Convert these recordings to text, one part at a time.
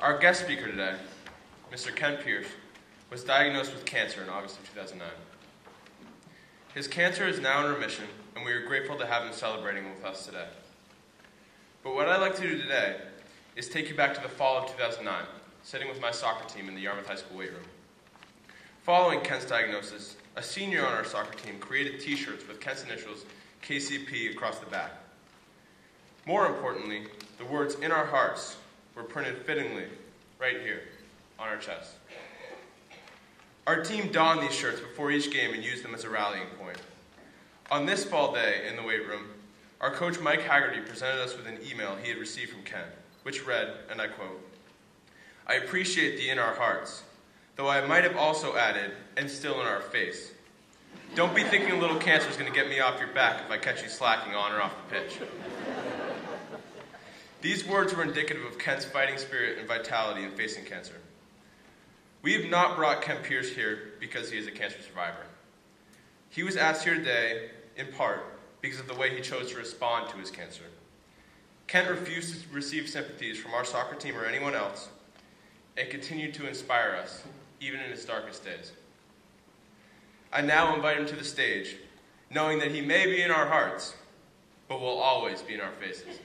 Our guest speaker today, Mr. Ken Pierce, was diagnosed with cancer in August of 2009. His cancer is now in remission, and we are grateful to have him celebrating with us today. But what I'd like to do today is take you back to the fall of 2009, sitting with my soccer team in the Yarmouth High School weight room. Following Ken's diagnosis, a senior on our soccer team created t-shirts with Ken's initials, KCP, across the back. More importantly, the words "in our hearts" were printed fittingly right here on our chest. Our team donned these shirts before each game and used them as a rallying point. On this fall day in the weight room, our coach Mike Haggerty presented us with an email he had received from Ken, which read, and I quote, "I appreciate the in our hearts, though I might have also added, and still in our face. Don't be thinking a little cancer is going to get me off your back if I catch you slacking on or off the pitch." These words were indicative of Ken's fighting spirit and vitality in facing cancer. We have not brought Ken Pierce here because he is a cancer survivor. He was asked here today, in part, because of the way he chose to respond to his cancer. Ken refused to receive sympathies from our soccer team or anyone else, and continued to inspire us, even in his darkest days. I now invite him to the stage, knowing that he may be in our hearts, but will always be in our faces.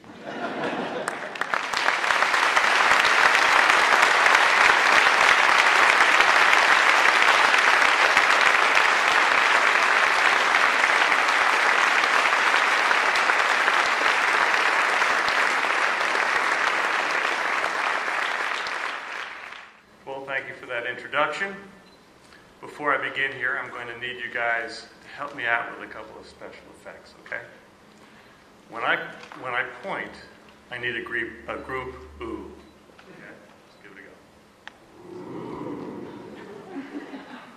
Well, thank you for that introduction. Before I begin here, I'm going to need you guys to help me out with a couple of special effects, okay? When I point, I need a group ooh. Okay, let's give it a go. Ooh.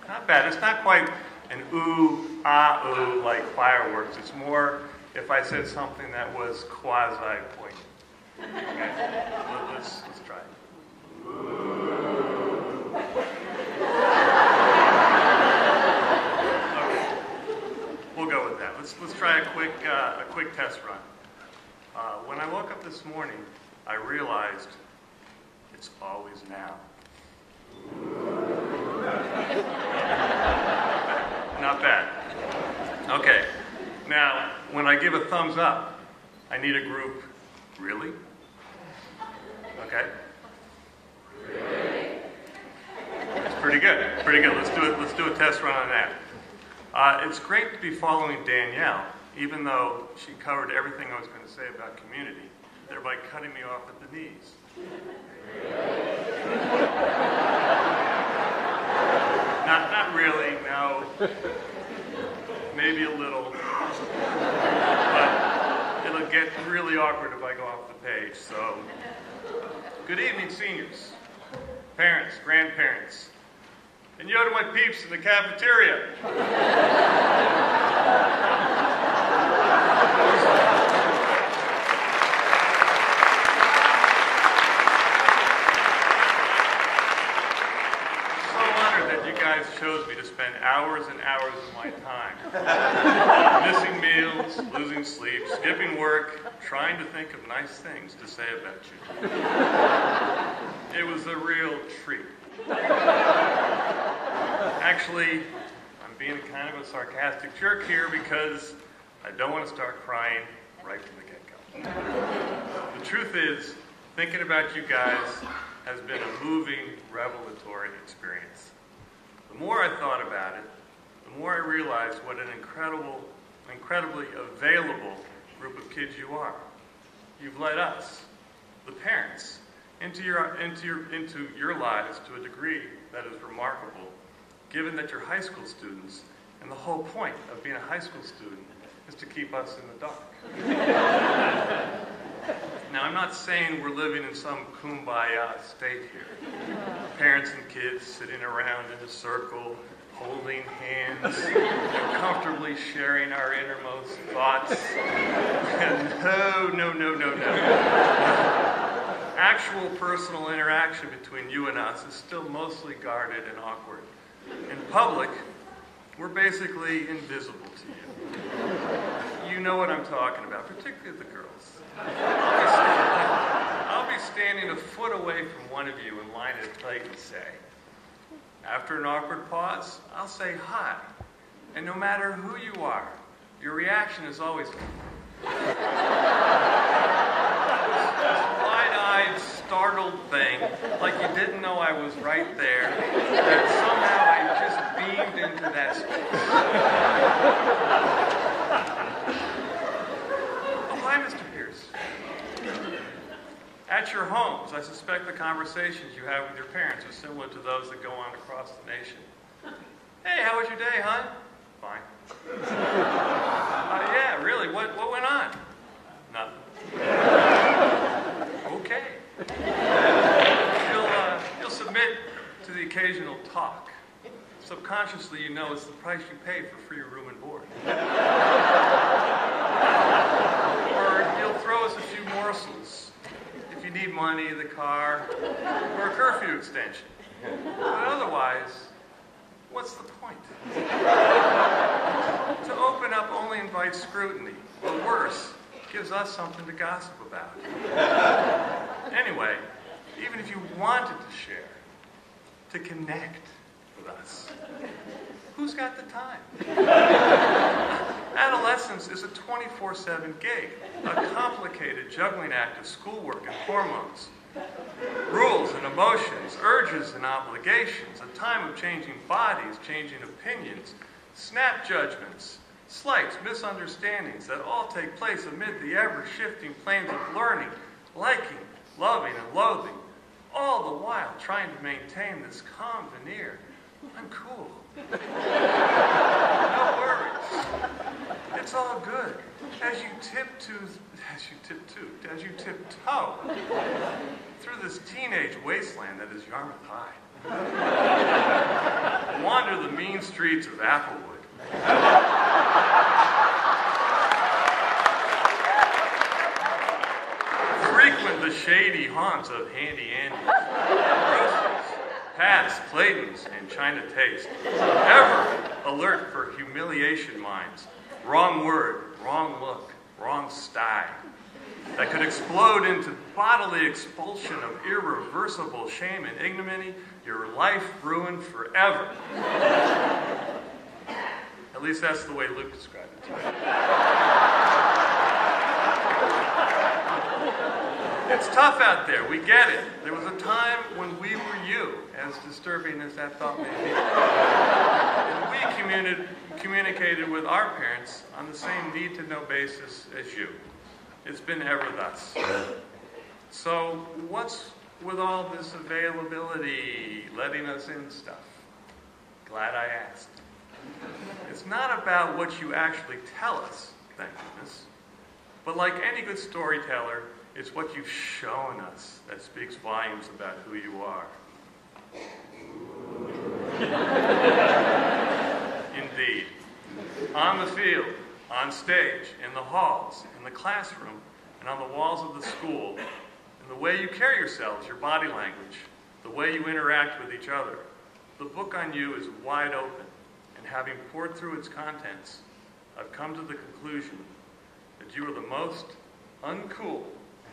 Not bad. It's not quite an ooh, ooh like fireworks. It's more if I said something that was quasi-poignant. Okay, let's try it. Ooh. Okay, we'll go with that. Let's try a quick test run. When I woke up this morning, I realized it's always now. Not bad. Okay. Now, when I give a thumbs up, I need a group really. Okay. Really? It's pretty good. Pretty good. Let's do a test run on that. It's great to be following Danielle, even though she covered everything I was going to say about community, thereby cutting me off at the knees. Not really, no. Maybe a little. But it'll get really awkward if I go off the page, so. Good evening, seniors, parents, grandparents, and yo to my peeps in the cafeteria. Chose me to spend hours and hours of my time missing meals, losing sleep, skipping work, trying to think of nice things to say about you. It was a real treat. Actually, I'm being kind of a sarcastic jerk here because I don't want to start crying right from the get-go. The truth is, thinking about you guys has been a moving, revelatory experience. The more I thought about it, the more I realized what an incredibly available group of kids you are. You've led us, the parents, into your lives to a degree that is remarkable, given that you're high school students, and the whole point of being a high school student is to keep us in the dark. Now, I'm not saying we're living in some kumbaya state here. Parents and kids sitting around in a circle, holding hands, comfortably sharing our innermost thoughts. And no. Actual personal interaction between you and us is still mostly guarded and awkward. In public, we're basically invisible to you. You know what I'm talking about, particularly the girls. I'll be be standing a foot away from one of you in line at plate and say, after an awkward pause, I'll say hi. And no matter who you are, your reaction is always wide-eyed, startled thing, like you didn't know I was right there, that somehow I just beamed into that space. Oh, hi, Mr. Pierce. At your homes, I suspect the conversations you have with your parents are similar to those that go on across the nation. Hey, how was your day, hon? Fine. Yeah, really? What went on? Nothing. Okay. You'll submit to the occasional talk. Subconsciously, you know it's the price you pay for free room and board. Or you'll throw us a few morsels if you need money, the car, or a curfew extension. But otherwise, what's the point? To open up only invites scrutiny, or worse, gives us something to gossip about. Anyway, even if you wanted to share, to connect with us, who's got the time? Adolescence is a 24/7 gig, a complicated juggling act of schoolwork and hormones, rules and emotions, urges and obligations, a time of changing bodies, changing opinions, snap judgments, slights, misunderstandings that all take place amid the ever-shifting planes of learning, liking, loving, and loathing, all the while trying to maintain this calm veneer. I'm cool. No worries. It's all good. As you tiptoe through this teenage wasteland that is Yarmouth High. Wander the mean streets of Applewood. Frequent the shady haunts of Handy Andy's, Roasters, Pat's, Clayton's, and China Taste. Ever alert for humiliation minds, wrong word, wrong look, wrong style, that could explode into bodily expulsion of irreversible shame and ignominy, your life ruined forever. At least that's the way Luke described it to me. It's tough out there, we get it. There was a time when we were you, as disturbing as that thought may be. And we communicated with our parents on the same need-to-know basis as you. It's been ever thus. So what's with all this availability, letting us in stuff? Glad I asked. It's not about what you actually tell us, thank goodness. But like any good storyteller, it's what you've shown us that speaks volumes about who you are. Indeed. On the field, on stage, in the halls, in the classroom, and on the walls of the school, in the way you carry yourselves, your body language, the way you interact with each other, the book on you is wide open, and having poured through its contents, I've come to the conclusion that you are the most uncool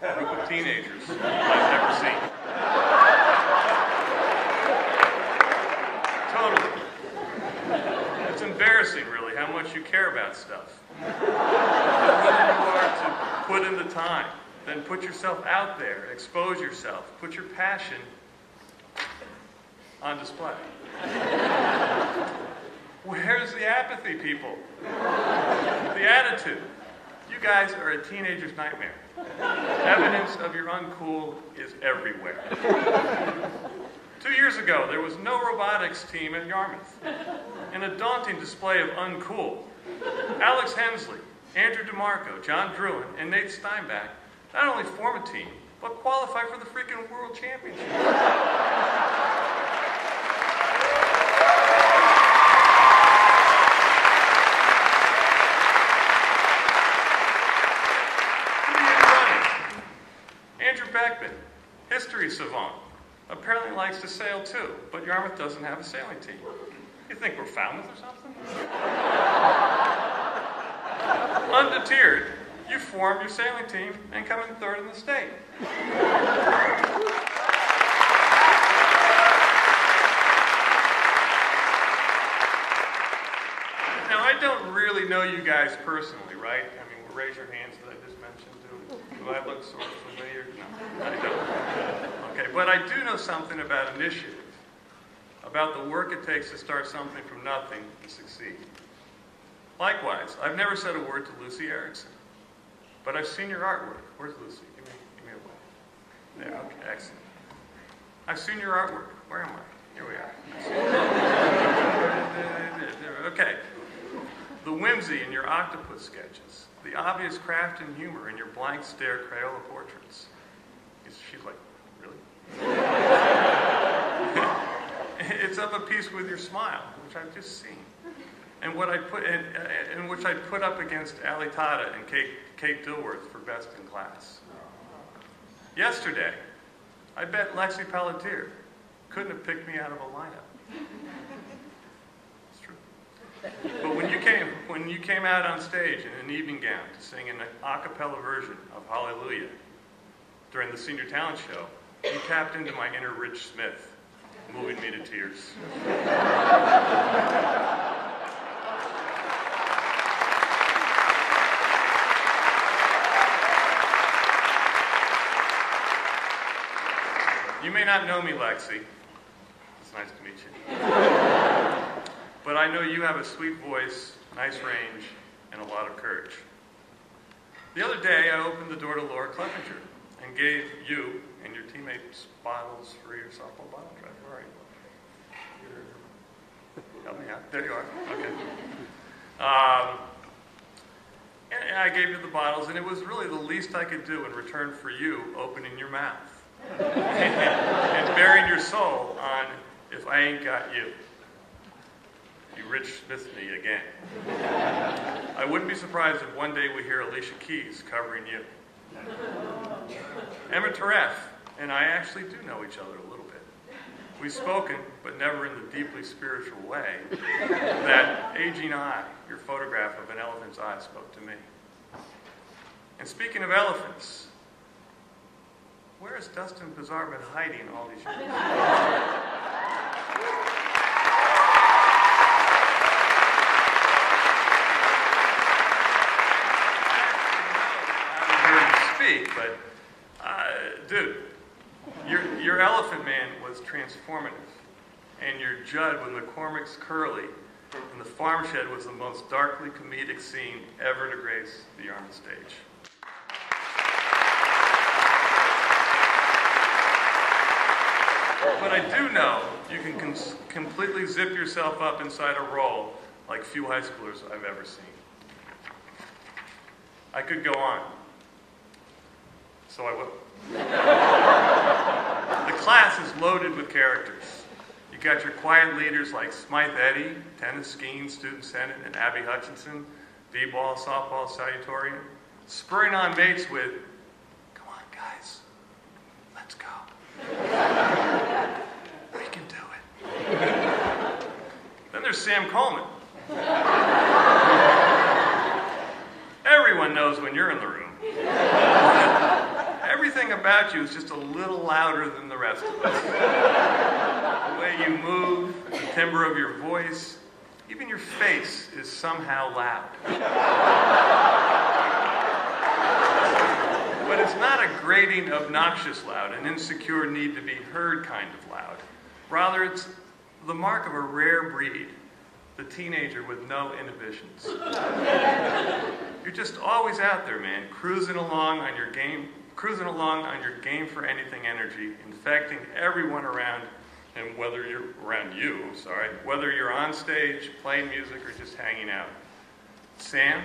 group of teenagers I've ever seen. Totally. It's embarrassing, really, how much you care about stuff. How willing you are to put in the time, then put yourself out there, expose yourself, put your passion on display. Where's the apathy, people? The attitude. You guys are a teenager's nightmare. Evidence of your uncool is everywhere. 2 years ago, there was no robotics team at Yarmouth. In a daunting display of uncool, Alex Hensley, Andrew DeMarco, John Druin, and Nate Steinbach not only form a team, but qualify for the freaking World Championship. History savant, apparently likes to sail too, but Yarmouth doesn't have a sailing team. You think we're Falmouth or something? Undeterred, you formed your sailing team and come in third in the state. Now, I don't really know you guys personally, right? I mean, raise your hands that I just mentioned. Do I look sort of familiar? No, I don't. Okay, but I do know something about initiative, about the work it takes to start something from nothing and succeed. Likewise, I've never said a word to Lucy Erickson, but I've seen your artwork. Where's Lucy? Give me a wave. There, okay, excellent. I've seen your artwork. Where am I? Here we are. Okay. The whimsy in your octopus sketches, the obvious craft and humor in your blank stare Crayola portraits. She's like, really? It's of a piece with your smile, which I've just seen, and what I put in which I put up against Ali Tada and Kate Dilworth for best in class. Yesterday, I bet Lexi Pelletier couldn't have picked me out of a lineup. But when you came out on stage in an evening gown to sing an a cappella version of Hallelujah during the Senior Talent Show, you tapped into my inner Rich Smith, moving me to tears. You may not know me, Lexi. It's nice to meet you. But I know you have a sweet voice, nice range, and a lot of courage. The other day, I opened the door to Laura Clevenger and gave you and your teammates bottles for your softball bottle drive. Where are you? Help me out. There you are. Okay. And I gave you the bottles, and it was really the least I could do in return for you opening your mouth and bearing your soul on If I Ain't Got You. You Rich Smith me again. I wouldn't be surprised if one day we hear Alicia Keys covering you. Emma Tereff and I actually do know each other a little bit. We've spoken, but never in the deeply spiritual way that aging eye, your photograph of an elephant's eye, spoke to me. And speaking of elephants, where has Dustin Bizarre been hiding all these years? But, dude, your Elephant Man was transformative, and your Judd with McCormick's Curly in the farm shed was the most darkly comedic scene ever to grace the Yarmouth stage. But I do know you can completely zip yourself up inside a role like few high schoolers I've ever seen. I could go on. So I will. The class is loaded with characters. You got your quiet leaders like Smythe Eddy, tennis, skiing, student senate, and Abby Hutchinson, b-ball, softball, salutatorian, spurring on mates with, "Come on, guys, let's go. We can do it." Then there's Sam Coleman. Everyone knows when you're in the room. Everything about you is just a little louder than the rest of us. The way you move, the timbre of your voice, even your face is somehow loud. But it's not a grating, obnoxious loud, an insecure need to be heard kind of loud. Rather, it's the mark of a rare breed, the teenager with no inhibitions. You're just always out there, man, cruising along on your game for anything energy, infecting everyone around, and whether you're on stage, playing music, or just hanging out. Sam,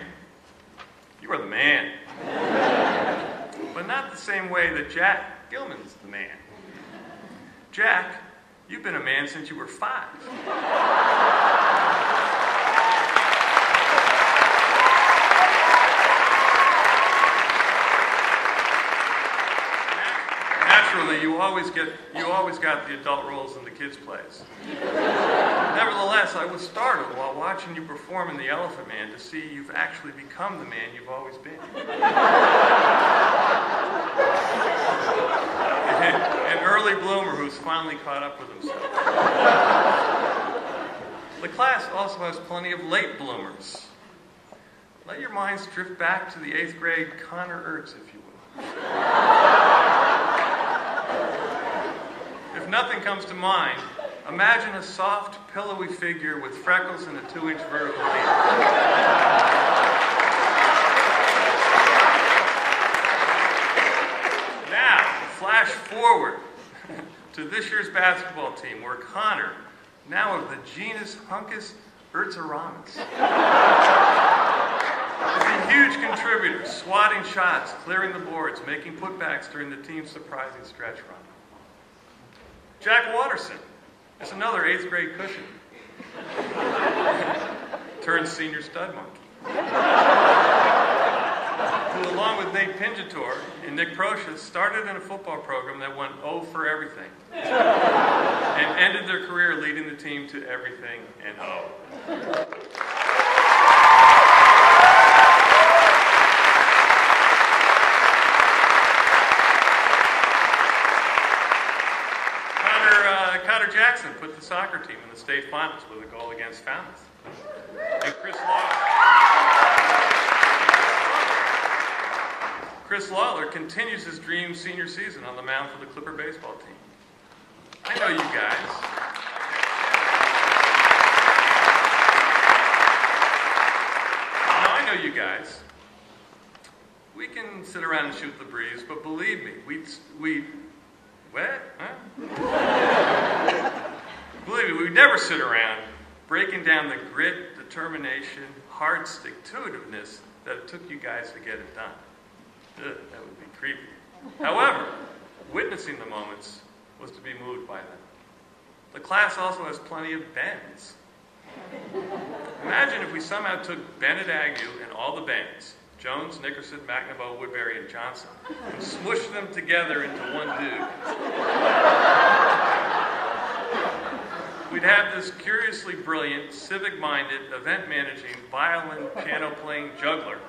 you are the man. But not the same way that Jack Gilman's the man. Jack, you've been a man since you were 5. Naturally, you always got the adult roles in the kids' plays. Nevertheless, I was startled while watching you perform in The Elephant Man to see you've actually become the man you've always been. An early bloomer who's finally caught up with himself. The class also has plenty of late bloomers. Let your minds drift back to the 8th grade Connor Ertz, if you will. If nothing comes to mind, imagine a soft, pillowy figure with freckles and a 2-inch vertical leap. Now, flash forward to this year's basketball team where Connor, now of the genus Huncus Ertzeramus, is a huge contributor, swatting shots, clearing the boards, making putbacks during the team's surprising stretch run. Jack Watterson is another 8th grade cushion. Turned senior stud monkey. Who, along with Nate Pinjator and Nick Procia, started in a football program that went 0 for everything. And ended their career leading the team to everything and 0. Connor Jackson put the soccer team in the state finals with a goal against Falmouth. And Chris Lawler continues his dream senior season on the mound for the Clipper baseball team. I know you guys. Now, I know you guys. We can sit around and shoot the breeze, but believe me, believe me, we'd never sit around breaking down the grit, determination, hard stick-to-itiveness that it took you guys to get it done. Ugh, that would be creepy. However, witnessing the moments was to be moved by them. The class also has plenty of Bens. Imagine if we somehow took Ben at Agnew and all the Bens, Jones, Nickerson, McNamara, Woodbury, and Johnson, and smushed them together into one dude. We'd have this curiously brilliant, civic-minded, event-managing, violin, piano-playing juggler.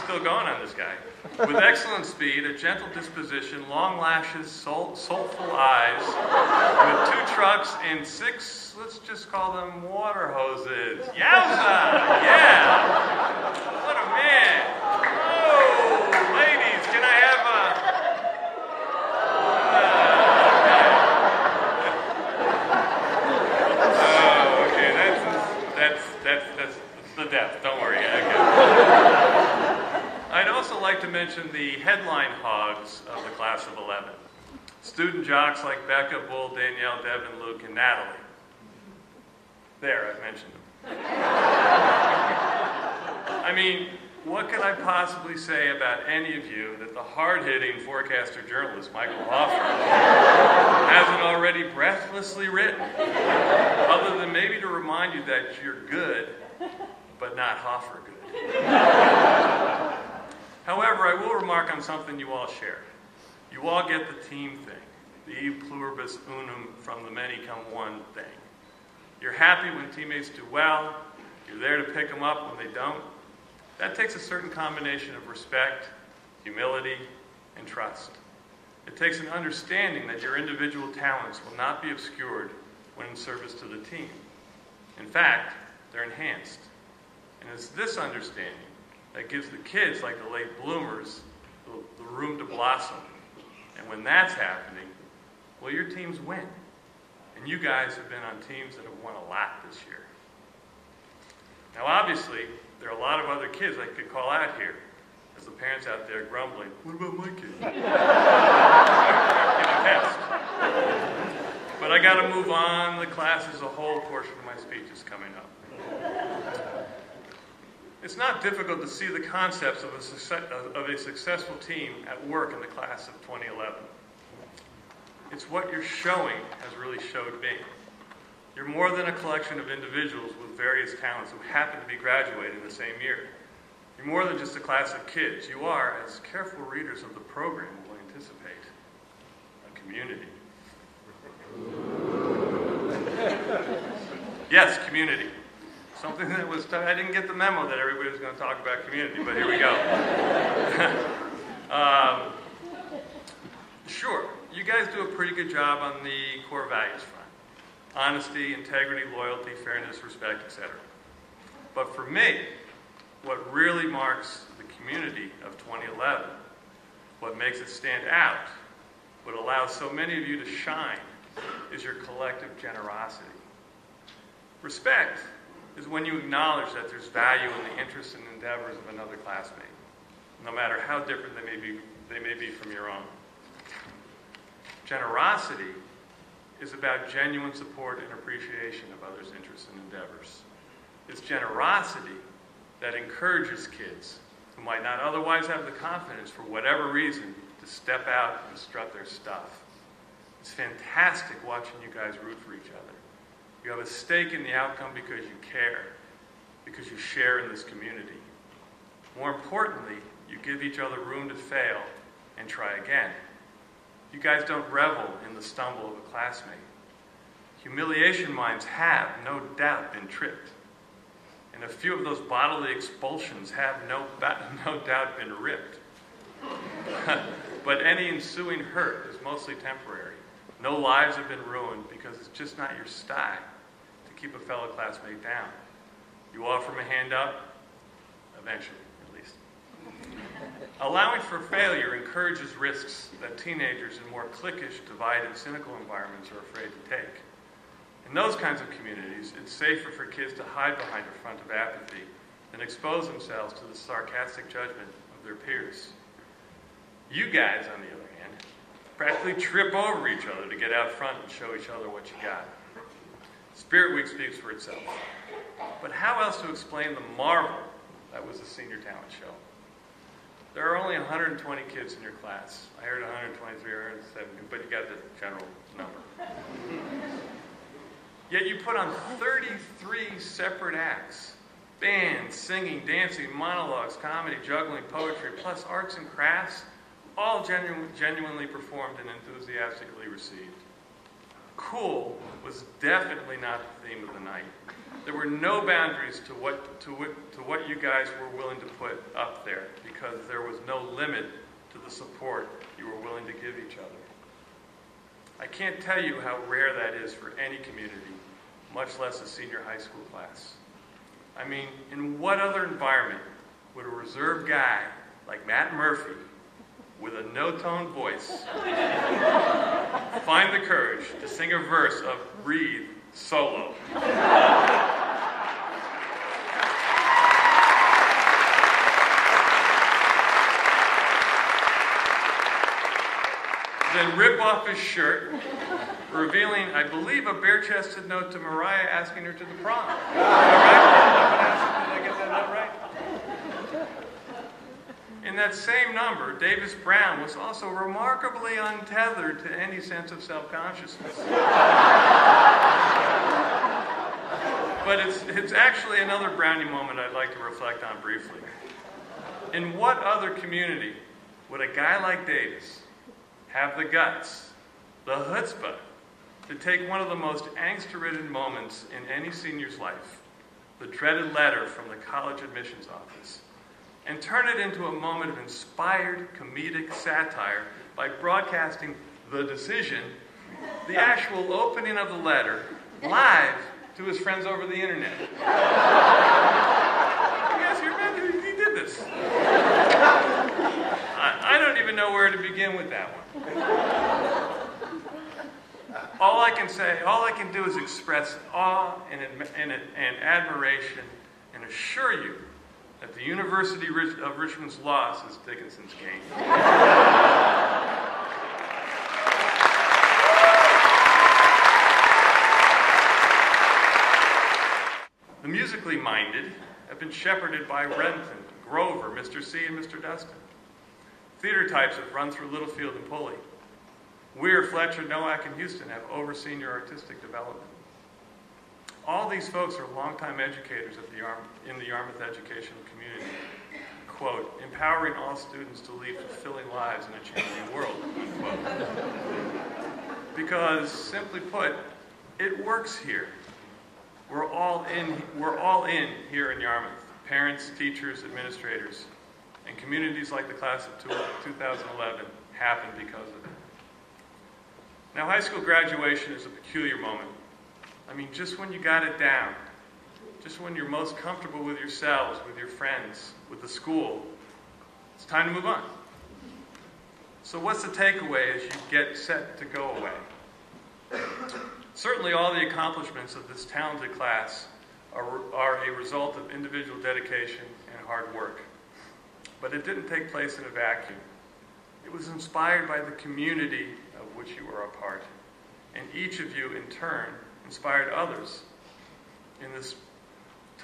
Still going on this guy. With excellent speed, a gentle disposition, long lashes, soulful eyes, with 2 trucks and 6, let's just call them water hoses. Yowza! Yeah! What a man! Oh, ladies, can I have Oh, okay, that's the depth. Don't worry. I'd also like to mention the headline hogs of the class of 11. Student jocks like Becca, Bull, Danielle, Devin, Luke, and Natalie. There, I've mentioned them. I mean, what could I possibly say about any of you that the hard-hitting forecaster journalist, Michael Hoffer, hasn't already breathlessly written? Other than maybe to remind you that you're good, but not Hoffer good. However, I will remark on something you all share. You all get the team thing, the e pluribus unum, from the many come one thing. You're happy when teammates do well. You're there to pick them up when they don't. That takes a certain combination of respect, humility, and trust. It takes an understanding that your individual talents will not be obscured when in service to the team. In fact, they're enhanced. And it's this understanding that gives the kids, like the late bloomers, the room to blossom. And when that's happening, well, your teams win. And you guys have been on teams that have won a lot this year. Now, obviously, there are a lot of other kids I could call out here, as the parents out there grumbling, what about my kid? But I got to move on. The class as a whole portion of my speech is coming up. It's not difficult to see the concepts of a successful team at work in the class of 2011. It's what you're showing has really showed me. You're more than a collection of individuals with various talents who happen to be graduating the same year. You're more than just a class of kids. You are, as careful readers of the program will anticipate, a community. Yes, community. Something that was, I didn't get the memo that everybody was going to talk about community, but here we go. Sure, you guys do a pretty good job on the core values front. Honesty, integrity, loyalty, fairness, respect, etc. But for me, what really marks the community of 2011, what makes it stand out, what allows so many of you to shine, is your collective generosity. Respect is when you acknowledge that there's value in the interests and endeavors of another classmate, no matter how different they may be from your own. Generosity is about genuine support and appreciation of others' interests and endeavors. It's generosity that encourages kids who might not otherwise have the confidence, for whatever reason, to step out and strut their stuff. It's fantastic watching you guys root for each other. You have a stake in the outcome because you care, because you share in this community. More importantly, you give each other room to fail and try again. You guys don't revel in the stumble of a classmate. Humiliation mines have, no doubt, been tripped. And a few of those bodily expulsions have no doubt been ripped. But any ensuing hurt is mostly temporary. No lives have been ruined because it's just not your style to keep a fellow classmate down. You offer them a hand up, eventually, at least. Allowing for failure encourages risks that teenagers in more cliquish, divided, cynical environments are afraid to take. In those kinds of communities, it's safer for kids to hide behind a front of apathy than expose themselves to the sarcastic judgment of their peers. You guys, on the other hand, practically trip over each other to get out front and show each other what you got. Spirit Week speaks for itself. But how else to explain the marvel that was the senior talent show? There are only 120 kids in your class. I heard 123 or 170, but you got the general number. Yet you put on 33 separate acts. Bands, singing, dancing, monologues, comedy, juggling, poetry, plus arts and crafts, all genuinely performed and enthusiastically received. Cool was definitely not the theme of the night. There were no boundaries to what you guys were willing to put up there, because there was no limit to the support you were willing to give each other. I can't tell you how rare that is for any community, much less a senior high school class. I mean, in what other environment would a reserved guy like Matt Murphy, with a no-tone voice, find the courage to sing a verse of Breathe solo? Then rip off his shirt, revealing, I believe, a bare-chested note to Mariah asking her to the prom. Am I right? Did I get that right? In that same number, Davis Brown was also remarkably untethered to any sense of self-consciousness. But it's actually another Brownie moment I'd like to reflect on briefly. In what other community would a guy like Davis have the guts, the chutzpah, to take one of the most angst-ridden moments in any senior's life, the dreaded letter from the college admissions office, and turn it into a moment of inspired comedic satire by broadcasting the decision, the actual opening of the letter, live to his friends over the internet? Yes, you remember he did this. I don't even know where to begin with that one. All I can do is express awe and admiration and assure you that the University of Richmond's loss is Dickinson's gain. The musically minded have been shepherded by Renton, Grover, Mr. C, and Mr. Dustin. Theater types have run through Littlefield and Pulley. Weir, Fletcher, Nowak, and Houston have overseen your artistic development. all these folks are longtime educators in the Yarmouth educational community. Quote, empowering all students to lead fulfilling lives in a changing world, unquote. Because, simply put, it works here. We're all in here in Yarmouth. Parents, teachers, administrators, and communities like the class of 2011 happen because of it. Now, high school graduation is a peculiar moment. I mean, just when you got it down, just when you're most comfortable with yourselves, with your friends, with the school, it's time to move on. So what's the takeaway as you get set to go away? Certainly all the accomplishments of this talented class are a result of individual dedication and hard work. But it didn't take place in a vacuum. It was inspired by the community of which you were a part. And each of you, in turn, inspired others in this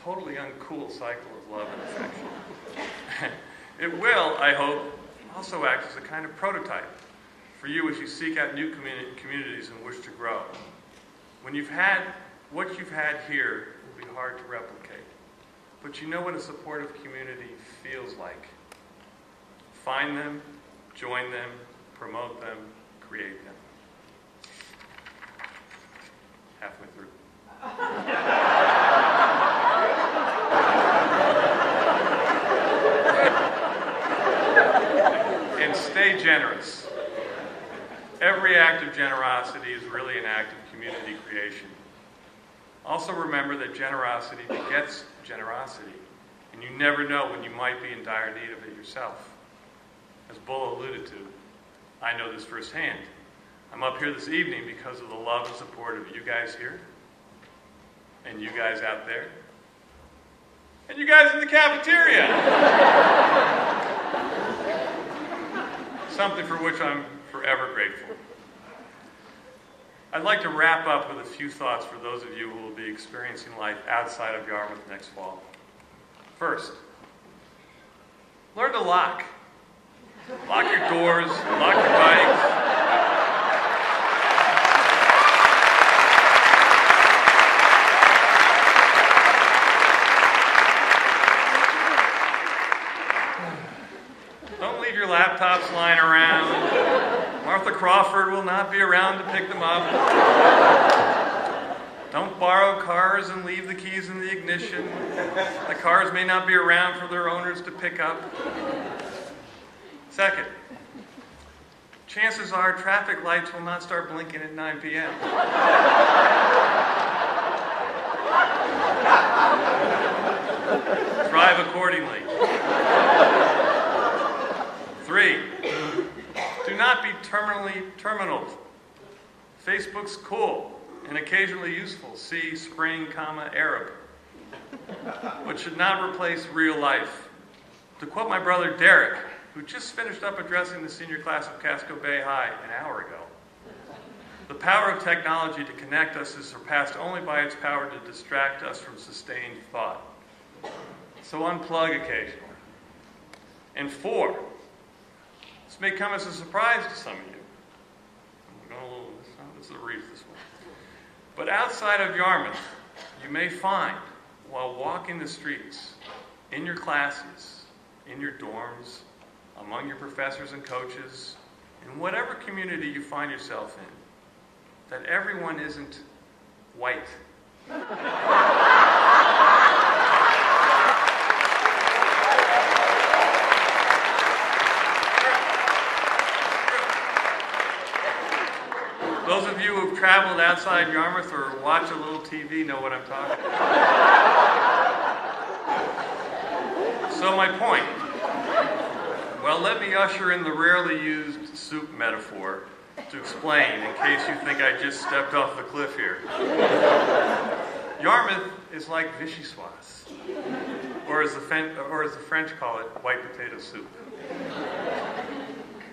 totally uncool cycle of love and affection. It will, I hope, also act as a kind of prototype for you as you seek out new communities in which to grow. When you've had what you've had here, it will be hard to replicate. But you know what a supportive community feels like. Find them, join them, promote them, create them. Halfway through. And stay generous. Every act of generosity is really an act of community creation. Also remember that generosity begets generosity, and you never know when you might be in dire need of it yourself. As Bull alluded to, I know this firsthand. I'm up here this evening because of the love and support of you guys here, and you guys out there, and you guys in the cafeteria. Something for which I'm forever grateful. I'd like to wrap up with a few thoughts for those of you who will be experiencing life outside of Yarmouth next fall. First, learn to lock. Lock your doors, lock your bikes. Don't leave your laptops lying around. Martha Crawford will not be around to pick them up. Don't borrow cars and leave the keys in the ignition. The cars may not be around for their owners to pick up. Second, chances are traffic lights will not start blinking at 9 p.m. Drive accordingly. 3, do not be terminal. Facebook's cool and occasionally useful. See spring, Arab. But should not replace real life. To quote my brother Derek, who just finished up addressing the senior class of Casco Bay High an hour ago, the power of technology to connect us is surpassed only by its power to distract us from sustained thought. So unplug occasionally. And 4, this may come as a surprise to some of you. I'm going a little, this is a read this one. But outside of Yarmouth, you may find, while walking the streets, in your classes, in your dorms, among your professors and coaches, in whatever community you find yourself in, that everyone isn't white. Those of you who've traveled outside Yarmouth or watch a little TV know what I'm talking about. So my point. Well, let me usher in the rarely used soup metaphor to explain in case you think I just stepped off the cliff here. Yarmouth is like vichyssoise, or as the French call it, white potato soup.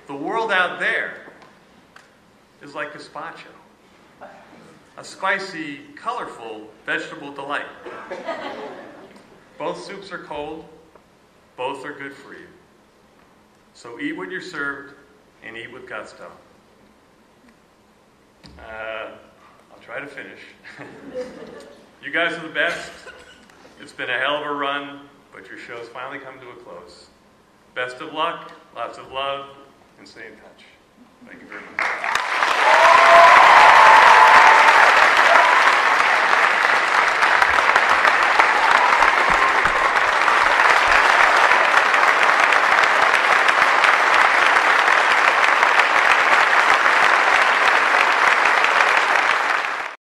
The world out there is like gazpacho, a spicy, colorful vegetable delight. Both soups are cold, both are good for you. So eat what you're served and eat with gusto. I'll try to finish. You You guys are the best. It's been a hell of a run, but your show's finally come to a close. Best of luck, lots of love, and stay in touch. Thank you very much.